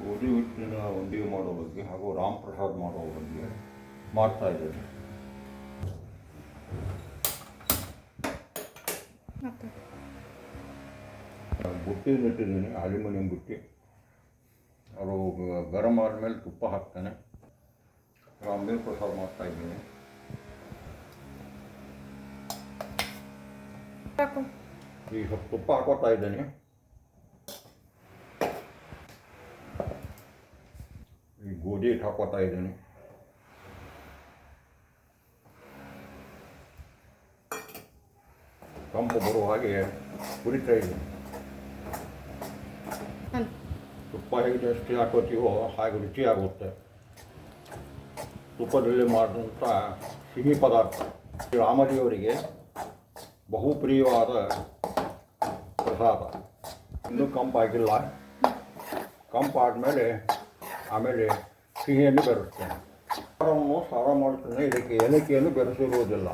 ಗೋಧಿ ಹಿಟ್ಟಿನ ಉಂಡೆ ಮಾಡೋ ಬಗ್ಗೆ ಹಾಗೂ ರಾಮ್ ಪ್ರಸಾದ್ ಮಾಡೋ ಬಗ್ಗೆ ಮಾಡ್ತಾ ಇದ್ದೇನೆ. ಬುಟ್ಟಿ ಇಟ್ಟಿದ್ದೀನಿ, ಅಲ್ಯೂಮಿನಿಯಂ ಬುಟ್ಟಿ. ಅದು ಗರಂ ಆದಮೇಲೆ ತುಪ್ಪ ಹಾಕ್ತಾನೆ. ರಾಮ್ ಪ್ರಸಾದ್ ಮಾಡ್ತಾ ಇದ್ದೀನಿ. ಈಗ ಸ್ವಲ್ಪ ತುಪ್ಪ ಹಾಕೋತಾ ಇದ್ದೀನಿ. ಈ ಗೋಧಿ ಹಿಟ್ಟು ಹಾಕೋತಾ ಇದ್ದೀನಿ. ಕಂಪು ಬರುವ ಹಾಗೆ ಹುರಿತಾ ಇದ್ದೀನಿ. ತುಪ್ಪ ಹೇಗೆ ಜಾಸ್ತಿ ಹಾಕೋತೀವೋ ಹಾಗೆ ರುಚಿಯಾಗುತ್ತೆ. ತುಪ್ಪದಲ್ಲಿ ಮಾಡಿದಂಥ ಸಿಹಿ ಪದಾರ್ಥ ರಾಮದೇವರಿಗೆ ಬಹುಪ್ರಿಯವಾದ ಪ್ರಸಾದ. ಇನ್ನೂ ಕಂಪಾಗಿಲ್ಲ. ಕಂಪಾದಮೇಲೆ ಆಮೇಲೆ ಸಿಹಿಯನ್ನು ಬೆರೆಸ್ತೇನೆ. ಖಾರವನ್ನು ಸಾರ ಮಾಡ್ತೇನೆ. ಇದಕ್ಕೆ ಏಲಕ್ಕಿಯನ್ನು ಬೆರೆಸಿರುವುದಿಲ್ಲ.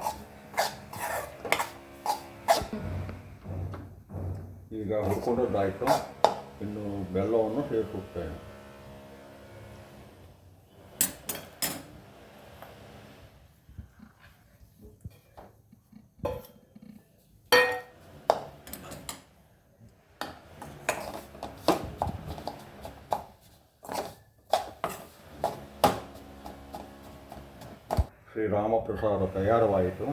ಈಗ ಹುರ್ಕೊಂಡದ್ದಾಯಿತು. ಇನ್ನು ಬೆಲ್ಲವನ್ನು ಸೇರಿಸುತ್ತೇನೆ. ಶ್ರೀರಾಮ ಪ್ರಸಾದ ತಯಾರವಾಯಿತು.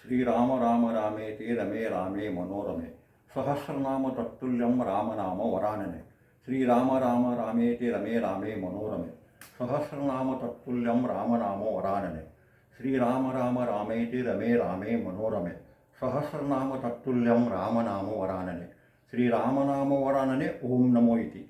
ಶ್ರೀರಾಮ ರಾಮ ರಾಮೇತಿ ರಮೇ ರಾಮೇ ಮನೋರಮೆ ಸಹಸ್ರನಾಮ ತತ್ತುಲ್ಯಂ ರಾಮನಾಮ ವರಾನನೆ. ಶ್ರೀರಾಮ ರಾಮ ರಾಮೇತಿ ರಮೇ ರಾಮೇ ಮನೋರಮೆ ಸಹಸ್ರನಾಮ ತತ್ತುಲ್ಯಂ ರಾಮನಾಮ ವರಾನನೆ. ಶ್ರೀರಾಮ ರಾಮ ರಾಮೇತಿ ರಮೇ ರಾಮೇ ಮನೋರಮೆ ಸಹಸ್ರನಾಮ ತತ್ತುಲ್ಯಂ ರಾಮನಾಮ ವರಾನನೆ. ಶ್ರೀರಾಮನಾಮ ವರಾನನೆ ಓಂ ನಮೋ ಇತಿ.